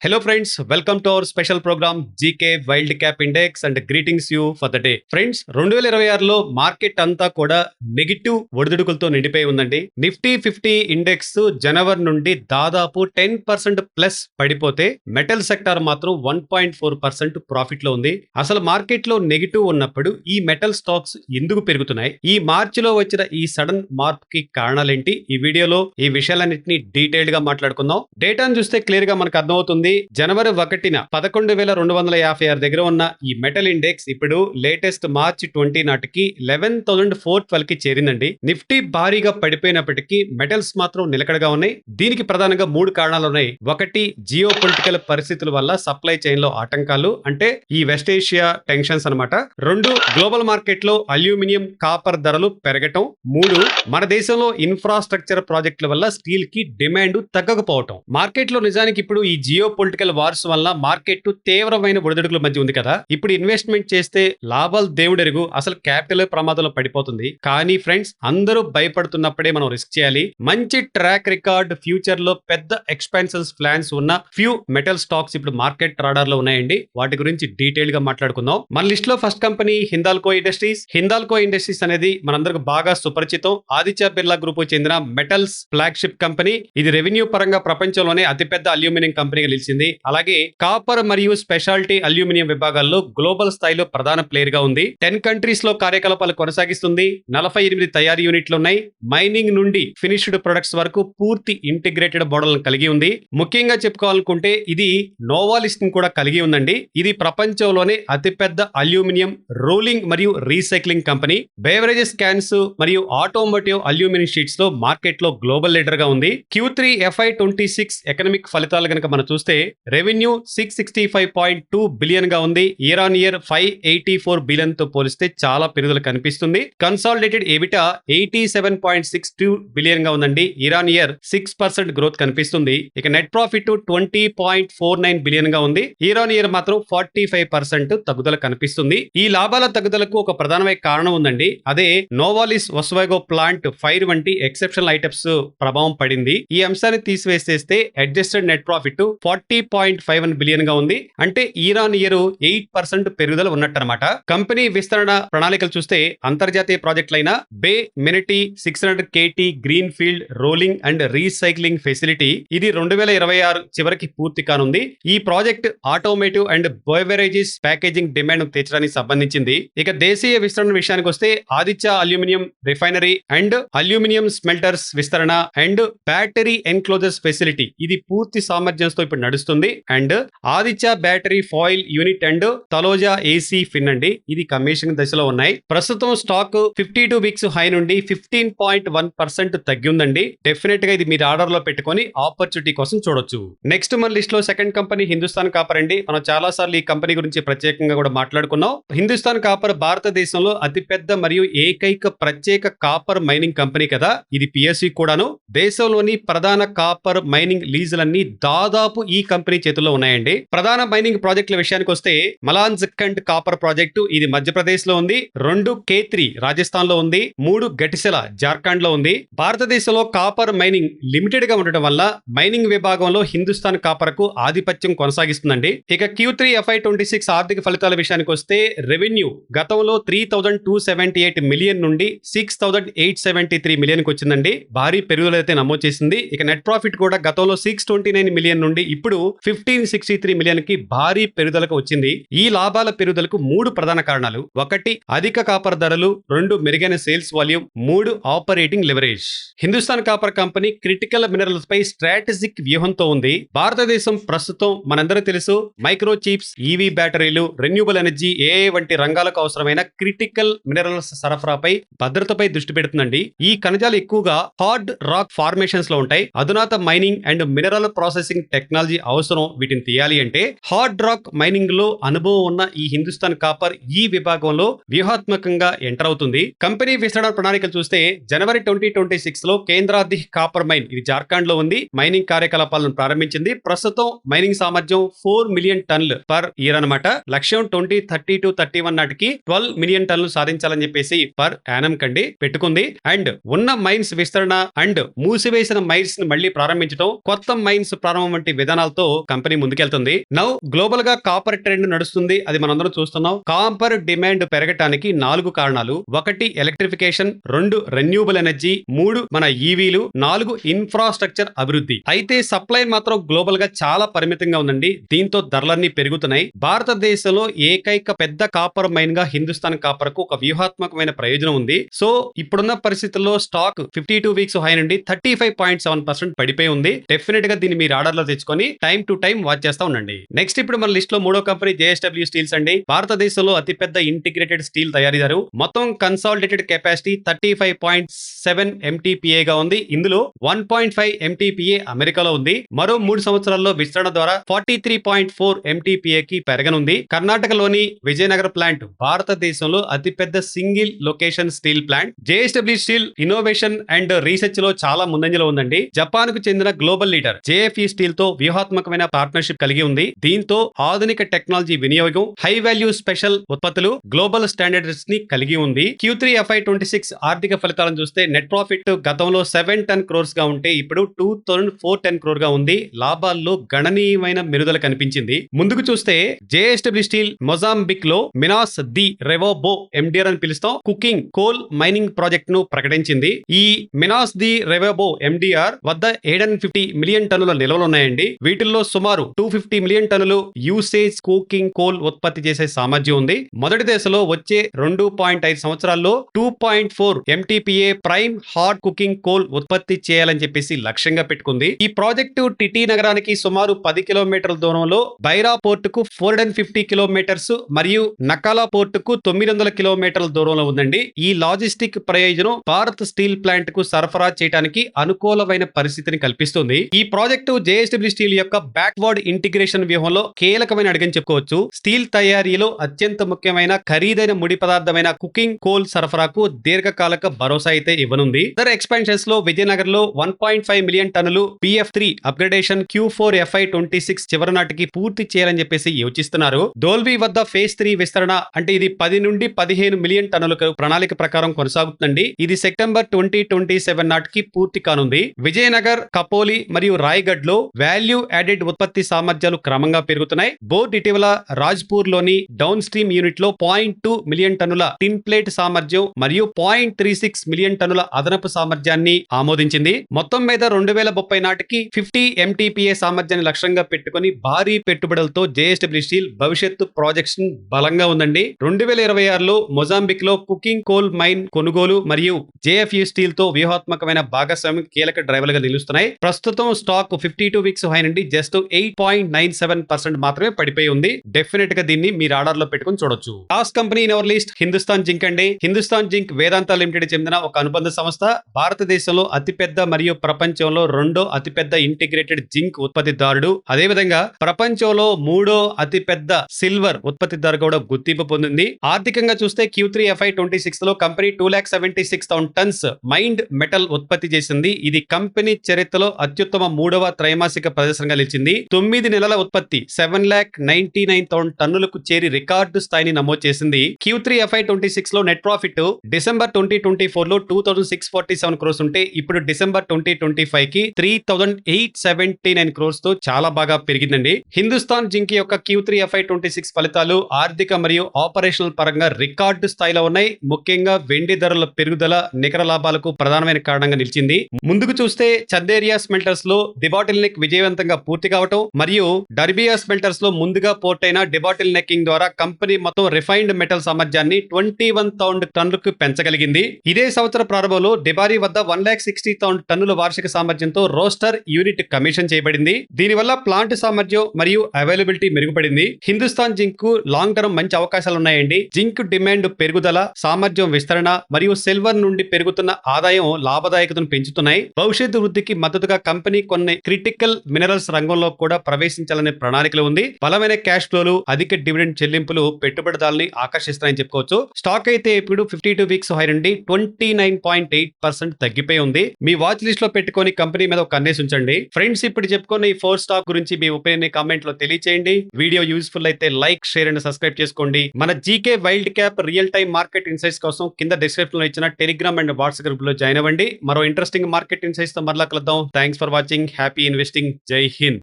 Hello friends, welcome to our special program GK Wild Cap Index and greetings you for the day. Friends, 2026లో market అంతా కూడా negative ఒడిదుడుకులతో నిండిపోయి ఉందండి. Nifty 50 index జనవరి నుండి దాదాపు 10% ప్లస్ పడిపోతే మెటల్ సెక్టార్ మాత్రం 1.4% ప్రాఫిట్ లో ఉంది. అసలు మార్కెట్ లో నెగిటివ్ ఉన్నప్పుడు ఈ మెటల్ స్టాక్స్ ఎందుకు పెరుగుతున్నాయి? ఈ మార్చిలో వచ్చిన ఈ సడన్ మార్పుకి కారణాలేంటి? ఈ వీడియోలో ఈ విషయాలన్నింటినీ డీటెయిల్డ్ గా మాట్లాడుకుందాం. డేటాను చూస్తే క్లియర్ గా మనకు అర్థమవుతుంది. జనవరి 1న 11,256 దగ్గర ఉన్న ఈ మెటల్ ఇండెక్స్ ఇప్పుడు లేటెస్ట్ మార్చి 20 నాటికి 11,412 కి చేరిందండి. నిఫ్టీ భారీగా పడిపోయినప్పటికీ మెటల్స్ మాత్రం నిలకడగా ఉన్నాయి. దీనికి ప్రధానంగా 3 కారణాలు ఉన్నాయి. ఒకటి, జియో పొలిటికల్ పరిస్థితుల వల్ల సప్లై చైన్ లో ఆటంకాలు, అంటే ఈ వెస్ట్ ఏషియా టెన్షన్స్ అన్నమాట. 2, గ్లోబల్ మార్కెట్ లో అల్యూమినియం కాపర్ ధరలు పెరగటం. 3, మన దేశంలో ఇన్ఫ్రాస్ట్రక్చర్ ప్రాజెక్టుల వల్ల స్టీల్ కి డిమాండ్ తగ్గకపోవటం. మార్కెట్ లో నిజానికి ఇప్పుడు ఈ జియో పొలిటికల్ వార్స్ వల్ల మార్కెట్ తీవ్రమైన ఒడిదుడుకుల మధ్య ఉంది కదా. ఇప్పుడు ఇన్వెస్ట్మెంట్ చేస్తే లాభాలు దేవుడెరుగు, అసలు క్యాపిటల్ ప్రమాదంలో పడిపోతుంది. కానీ ఫ్రెండ్స్, అందరూ భయపడుతున్నప్పుడే మనం రిస్క్ చేయాలి. మంచి ట్రాక్ రికార్డ్, ఫ్యూచర్ లో పెద్ద ఎక్స్పాన్షన్స్ ప్లాన్స్ ఉన్న ఫ్యూ మెటల్ స్టాక్స్ ఇప్పుడు మార్కెట్ రాడార్ లో ఉన్నాయండి. వాటి గురించి డీటెయిల్ గా మాట్లాడుకుందాం. మన లిస్ట్ లో first company Hindalco industries. Hindalco industries అనేది మనందరికి బాగా సుపరిచితం. ఆదిత్య బిర్లా గ్రూప్ కు చెందిన మెటల్స్ ఫ్లాగ్షిప్ కంపెనీ. ఇది రెవెన్యూ పరంగా ప్రపంచంలోనే అతిపెద్ద అల్యూమినియం కంపెనీగా నిలిచింది. అలాగే కాపర్ మరియు స్పెషాలిటీ అల్యూమినియం విభాగాల్లో గ్లోబల్ స్థాయిలో ప్రధాన ప్లేయర్ గా ఉంది. 10 కంట్రీస్ లో కార్యకలాపాలు కొనసాగిస్తుంది. 48 తయారీ యూనిట్లు ఉన్నాయి. మైనింగ్ నుండి ఫినిష్డ్ ప్రొడక్ట్స్ వరకు పూర్తి ఇంటిగ్రేటెడ్ మోడల్ కలిగి ఉంది. ముఖ్యంగా చెప్పుకోవాలనుకుంటే ఇది నోవాలిస్ట్ ని కూడా కలిగి ఉందండి. ఇది ప్రపంచంలోనే అతిపెద్ద అల్యూమినియం రోలింగ్ మరియు రీసైక్లింగ్ కంపెనీ. బేవరేజెస్ క్యాన్స్ మరియు ఆటోమోటివ్ అల్యూమినియం షీట్స్ లో మార్కెట్ లో గ్లోబల్ లీడర్ గా ఉంది. Q3 FY26 ఎకనామిక్ ఫలితాలు గనక మనం చూస్తే రెవెన్యూ 665.2 బిలియన్ గా ఉంది. ఇయర్ ఆన్ ఇయర్ 584 బిలియన్ తో పోలిస్తే చాలా పెరుగుదల కనిపిస్తుంది. కన్సాలిడేటెడ్ ఎబిటా 87.62 బిలియన్ గా ఉందండి. ఇయర్ ఆన్ ఇయర్ 6% గ్రోత్ కనిపిస్తుంది. ఇక నెట్ ప్రాఫిట్ 20.49 బిలియన్ గా ఉంది. ఇయర్ ఆన్ ఇయర్ మాత్రం 45% తగ్గుదల కనిపిస్తుంది. ఈ లాభాల తగ్గుదలకు ఒక ప్రధానమైన కారణం ఉందండి. అదే నోవాలిస్ ఒస్వాగో ప్లాంట్ ఫైర్ వంటి ఎక్సెప్షనల్ ఐటమ్స్ ప్రభావం పడింది. ఈ అంశాన్ని తీసివేసేస్తే అడ్జస్టెడ్ నెట్ ప్రాఫిట్ 40.51 బిలియన్ గా ఉంది. అంటే ఇయర్ ఆన్ ఇయర్ 8% పెరుగుదల ఉన్నట్టనమాట. కంపెనీ విస్తరణ ప్రణాళికలు చూస్తే అంతర్జాతీయ ప్రాజెక్టులైన Bay Minette 600 KT green field rolling and recycling facility ఇది 2026 చివరికి పూర్తి కానుంది. ఈ project automotive and beverages packaging demand తీర్చడానికి సంబంధించింది. ఇక దేశీయ విస్తరణ విషయానికి వస్తే Aditya aluminium refinery and aluminium smelters విస్తరణ అండ్ బ్యాటరీ ఎన్క్లోజర్స్ ఫెసిలిటీ ఇది పూర్తి సామర్థ్యంతో ఇప్పుడు నడుస్తుంది. And Aditya battery foil unit and Taloja AC fin అండి ఇది కమిషన్ దశలో ఉన్నాయి. ప్రస్తుతం స్టాక్ 52 వీక్స్ హై నుండి 15.1% తగ్గి ఉందండి. డెఫినెట్ గా ఇది మీరు ఆర్డర్ లో పెట్టుకొని ఆపర్చునిటీ కోసం చూడొచ్చు. నెక్స్ట్ మన లిస్ట్ లో సెకండ్ కంపెనీ హిందుస్థాన్ కాపర్ అండి. మనం చాలా సార్లు ఈ కంపెనీ గురించి ప్రత్యేకంగా కూడా మాట్లాడుకున్నాం. హిందుస్థాన్ కాపర్ భారతదేశంలో అతిపెద్ద మరియు ఏకైక ప్రత్యేక కాపర్ మైనింగ్ కంపెనీ కదా. ఇది పిఎస్సి కూడాను. దేశంలోని ప్రధాన కాపర్ మైనింగ్ లీజులన్నీ దాదాపు ఈ కంపెనీ చేతుల్లో ఉన్నాయండి. ప్రధాన మైనింగ్ ప్రాజెక్టుల విషయానికి వస్తే మలాన్జఖండ్ కాపర్ ప్రాజెక్టు ఇది మధ్యప్రదేశ్ లో ఉంది. 2 K3 రాజస్థాన్ లో ఉంది. 3 గటిసెల జార్ఖండ్ లో ఉంది. భారతదేశంలో కాపర్ మైనింగ్ లిమిటెడ్ గా ఉండటం వల్ల మైనింగ్ విభాగంలో హిందుస్థాన్ కాపర్ కు ఆధిపత్యం కొనసాగిస్తుందండి. ఇక Q3 FY26 ఆర్థిక ఫలితాల విషయానికి వస్తే రెవెన్యూ గతంలో 3,278 మిలియన్ నుండి 6,873 మిలియన్ కు వచ్చిందండి. భారీ పెరుగుదల అయితే నమోదు చేసింది. ఇక నెట్ ప్రాఫిట్ కూడా గతంలో 629 మిలియన్ నుండి ఇప్పుడు 1563 మిలియన్ కి భారీ పెరుగుదలకు వచ్చింది. ఈ లాభాల పెరుగుదలకు 3 ప్రధాన కారణాలు. 1, అధిక కాపర్ ధరలు. 2, మెరుగైన sales volume. 3, operating leverage. Hindustan copper company critical minerals పై స్ట్రాటజిక్ వ్యూహంతో ఉంది. భారతదేశం ప్రస్తుతం మనందరూ తెలుసు మైక్రో చిప్స్, ఈవీ బ్యాటరీలు, రెన్యూబుల్ ఎనర్జీ, ఏఐ వంటి రంగాలకు అవసరమైన క్రిటికల్ మినరల్స్ సరఫరాపై భద్రతపై దృష్టి పెడుతుందండి. ఈ ఖనిజాలు ఎక్కువగా హార్డ్ రాక్ ఫార్మేషన్స్ లో ఉంటాయి. అధునాత mining and mineral processing technology అవసరం. వీటిని తీయాలి అంటే హార్డ్ రాక్ మైనింగ్ లో అనుభవం ఉన్న ఈ హిందుస్థాన్ కాపర్ ఈ విభాగంలో వ్యూహాత్మకంగా ఎంటర్ అవుతుంది. కంపెనీ విస్తరణ ప్రణాళికలు చూస్తే జనవరి 2026 లో కేంద్రాది కాపర్ మైన్ ఇది జార్ఖండ్ లో ఉంది. మైనింగ్ కార్యకలాపాలను ప్రారంభించింది. ప్రస్తుతం మైనింగ్ సామర్థ్యం 4 మిలియన్ టన్నులు పర్ ఇయర్ అనమాట. లక్ష్యం 2030-31 నాటికి 12 మిలియన్ టన్నులు సాధించాలని చెప్పేసి పర్ యానం కండి పెట్టుకుంది. అండ్ ఉన్న మైన్స్ విస్తరణ అండ్ మూసివేసిన మైన్స్ ని మళ్లీ ప్రారంభించడం, కొత్త మైన్స్ ప్రారంభం వంటి విధానాలతో పట్టుదలతో కంపెనీ ముందుకెళ్తుంది. నౌ గ్లోబల్ గా కాపర్ ట్రెండ్ నడుస్తుంది, అది మనందరం చూస్తున్నాం. కాపర్ డిమాండ్ పెరగటానికి 4 కారణాలు. 1 ఎలక్ట్రిఫికేషన్, 2 రెన్యూబుల్ ఎనర్జీ, 3 మన ఈవీలు, 4 ఇన్ఫ్రాస్ట్రక్చర్ అభివృద్ధి. అయితే సప్లై మాత్రం గ్లోబల్ గా చాలా పరిమితంగా ఉందండి. దీంతో ధరలన్నీ పెరుగుతున్నాయి. భారతదేశంలో ఏకైక పెద్ద కాపర్ మైన్ గా హిందుస్థాన్ కాపర్ కు ఒక వ్యూహాత్మకమైన ప్రయోజనం ఉంది. సో ఇప్పుడున్న పరిస్థితుల్లో స్టాక్ 52 వీక్స్ హై నుండి 35.7% పడిపోయి ఉంది. డెఫినెట్ గా దీన్ని మీరు ఆర్డర్ లో తెచ్చుకొని టైం టు టైం వాచ్ చేస్తా ఉండండి. నెక్స్ట్ ఇప్పుడు మన లిస్ట్ లో 3వ కంపెనీ JSW స్టీల్స్ అండి. భారతదేశంలో అతిపెద్ద ఇంటిగ్రేటెడ్ స్టీల్ తయారీదారు. మొత్తం కన్సాలిడేటెడ్ కెపాసిటీ 35.7 MTPA గా ఉంది. ఇందులో 1.5 MTPA అమెరికాలో ఉంది. మరో 3 సంవత్సరాల్లో విస్తరణ ద్వారా 43.4 MTPA కి పెరగనుంది. కర్ణాటకలోని విజయనగర ప్లాంట్ భారతదేశంలో అతిపెద్ద single location steel plant. JSW steel innovation and research లో చాలా ముందంజలో ఉందండి. జపాన్ కు చెందిన గ్లోబల్ లీడర్ JFE స్టీల్ తో వ్యూహాత్మకమైన పార్ట్నర్షిప్ కలిగి ఉంది. దీంతో ఆధునిక టెక్నాలజీ వినియోగం, హై వాల్యూ స్పెషల్ ఉత్పత్తులు, గ్లోబల్ స్టాండర్డ్స్ ని కలిగి ఉంది. Q3 FY26 ఆర్థిక ఫలితాలను చూస్తే నెట్ ప్రాఫిట్ గతంలో 710 crores గా ఉంటే ఇప్పుడు 2410 crore గా ఉంది. లాభాల్లో గణనీయమైన మెరుదల కనిపించింది. ముందుకు చూస్తే JSW స్టీల్ మొజాంబిక్ లో మినాస్ ది రెవోబో MDR అని పిలుస్తాం కుకింగ్ కోల్ మైనింగ్ ప్రాజెక్ట్ ను ప్రకటించింది. ఈ మినాస్ ది రెవోబో MDR వద్ద 750 మిలియన్ టన్నుల నిల్వలు ఉన్నాయండి. వీటిల్లో సుమారు 250 మిలియన్ టన్నులు యూసేజ్ కుకింగ్ కోల్ ఉత్పత్తి చేసే సామర్థ్యం ఉంది. మొదటి దశలో వచ్చే 2.5 సంవత్సరాల్లో 2.4 MTPA prime hot cooking coal ఉత్పత్తి చేయాలని చెప్పేసి లక్ష్యంగా పెట్టుకుంది. ఈ ప్రాజెక్టు టిటి నగరానికి సుమారు 10 కిలోమీటర్ల దూరంలో, బైరా పోర్టుకు 450 కిలోమీటర్స్ మరియు నకాలా పోర్టుకు 900 కిలోమీటర్ల దూరంలో ఉందండి. ఈ లాజిస్టిక్ ప్రయోజనం భారత్ స్టీల్ ప్లాంట్ కు సరఫరా చేయడానికి అనుకూలమైన పరిస్థితిని కల్పిస్తుంది. ఈ ప్రాజెక్టు JSW స్టీల్ యొక్క బ్యాక్వర్డ్ ఇంటిగ్రేషన్ వ్యూహంలో కీలకమైన అడుగని చెప్పుకోవచ్చు. స్టీల్ తయారీలో అత్యంత ముఖ్యమైన ఖరీదైన ముడి పదార్థమైన కుకింగ్ కోల్ సరఫరాకు దీర్ఘకాలిక భరోసా అయితే ఇవ్వనుంది. ఇతర ఎక్స్పాన్షన్స్ లో విజయనగర్ లో 1.5 మిలియన్ టన్నులు PF3 అప్గ్రేడేషన్ Q4 FY26 చివరి నాటికి పూర్తి చేయాలని చెప్పేసి యోచిస్తున్నారు. డోల్వీ వద్ద ఫేజ్ 3 విస్తరణ అంటే ఇది 10 నుండి 15 మిలియన్ టన్నులకు ప్రణాళిక ప్రకారం కొనసాగుతుందండి. ఇది సెప్టెంబర్ 2027 నాటికి పూర్తి కానుంది. విజయనగర్, కపోలి మరియు రాయ్గఢ్ లో వాల్యూ యాడెడ్ ఉత్పత్తి సామర్థ్యాలు క్రమంగా పెరుగుతున్నాయి. బోర్డు ఇటీవల రాజ్పూర్ లోని డౌన్ స్ట్రీమ్ యూనిట్ లో 0.2 మిలియన్ టన్నుల టిన్ ప్లేట్ సామర్థ్యం మరియు 0.36 మిలియన్ టన్నుల అదనపు సామర్థ్యాన్ని ఆమోదించింది. మొత్తం మీద 2030 నాటికి 50 MTPA సామర్థ్యాన్ని లక్ష్యంగా పెట్టుకుని భారీ పెట్టుబడులతో JSW స్టీల్ భవిష్యత్తు ప్రాజెక్షన్ బలంగా ఉందండి. 2026లో మొజాంబిక్ లో కుకింగ్ కోల్ మైన్ కొనుగోలు మరియు JFE స్టీల్ తో వ్యూహాత్మకమైన భాగస్వామ్యం కీలక డ్రైవర్లుగా నిలుస్తున్నాయి. ప్రస్తుతం స్టాక్ 52 వీక్స్ హై నుండి జస్ట్ 8.97% మాత్రమే పడిపోయి ఉంది. డెఫినెట్ గా దీన్ని మీరు ఆర్డర్ లో పెట్టుకుని చూడొచ్చు. Last company in our list Hindustan zinc అండి. హిందుస్థాన్ జింక్ వేదాంత లిమిటెడ్ చెందిన ఒక అనుబంధ సంస్థ. భారతదేశంలో అతిపెద్ద మరియు ప్రపంచంలో 2వ అతిపెద్ద ఇంటిగ్రేటెడ్ జింక్ ఉత్పత్తిదారుడు. అదేవిధంగా ప్రపంచంలో 3వ అతిపెద్ద సిల్వర్ ఉత్పత్తిదారు కూడా గుర్తింపు పొందింది. ఆర్థికంగా చూస్తే Q3 FY26 లో కంపెనీ 2,76,000 టన్స్ మైండ్ మెటల్ ఉత్పత్తి చేసింది. ఇది కంపెనీ చరిత్రలో అత్యుత్తమ 3వ త్రైమాసిక ప్రదర్శనగా నిలిచింది. 9 నెలల ఉత్పత్తి 7,99,000 టన్నులకు చేరి రికార్డు స్థాయిని నమోదు చేసింది. Q3 FY26 లో నెట్ ప్రాఫిట్ డిసెంబర్ 2024 లో 2,647 crores ఉంటే ఇప్పుడు డిసెంబర్ 2025 కి 3,879 crores తో చాలా బాగా పెరిగిందండి. హిందుస్థాన్ జింక్ యొక్క Q3 FY26 ఫలితాలు ఆర్థిక మరియు ఆపరేషనల్ పరంగా రికార్డు స్థాయిలో ఉన్నాయి. ముఖ్యంగా వెండి ధరల పెరుగుదల నికర లాభాలకు ప్రధానమైన కారణంగా నిలిచింది. ముందుకు చూస్తే చందేరియా స్మెల్టర్స్ లో డిబాటిల్ నెక్ విజయవంతంగా పూర్తి కావటం మరియు డర్బియా స్మెల్టర్స్ లో ముందుగా పోర్టైన డిబాటిల్ నెక్కింగ్ ద్వారా కంపెనీ మొత్తం రిఫైన్డ్ మెటల్ సామర్థ్యాన్ని 21,000 టన్నులకు పెంచగలిగింది. ఇదే సంవత్సర ప్రారంభంలో డిబారీ వద్ద 1,60,000 టన్నుల వార్షిక సామర్థ్యంతో రోస్టర్ యూనిట్ కమిషన్ చేయబడింది. దీనివల్ల ప్లాంట్ సామర్థ్యం మరియు అవైలబిలిటీ మెరుగుపడింది. హిందుస్థాన్ జింక్ కు లాంగ్ టర్మ్ మంచి అవకాశాలు ఉన్నాయండి. జింక్ డిమాండ్ పెరుగుదల, సామర్థ్యం విస్తరణ మరియు సిల్వర్ నుండి పెరుగుతున్న ఆదాయం లాభదాయకతను పెంచుతున్నాయి. భవిష్యత్తు వృద్ధికి మద్దతుగా కంపెనీ కొన్ని క్రిటికల్ మినరల్స్ రంగంలో కూడా ప్రవేశించాలనే ప్రణాళికలు ఉంది. బలమైన క్యాష్ ఫ్లోలు, అధిక డివిడెండ్ చెల్లింపులు పెట్టుబడిదారుల్ని ఆకర్షిస్తాయని చెప్పుకోవచ్చు. స్టాక్ అయితే ఇప్పుడు 52 వీక్స్ హై నుండి 29.8% తగ్గిపోయి ఉంది. మీ వాచ్ లిస్ట్ లో పెట్టుకొని కంపెనీ మీద ఒక కన్నేసి ఉంచండి. ఫ్రెండ్స్, ఇప్పుడు చెప్పుకున్న ఈ 4 స్టాక్ గురించి మీ ఒపీనియన్ కామెంట్ లో తెలియచేయండి. వీడియో యూస్ఫుల్ అయితే లైక్, షేర్ అండ్ సబ్స్క్రైబ్ చేసుకోండి. మన GK wild cap real time market insights కోసం కింద డిస్క్రిప్షన్ లో ఇచ్చిన టెలిగ్రామ్ అండ్ వాట్సాప్ గ్రూప్ లో జాయిన్ అవ్వండి. మరో ఇంట్రెస్టింగ్ మార్కెట్ ఇన్సైట్స్ తో మరలా కలుద్దాం. Thanks for watching. Happy investing. జై హింద్.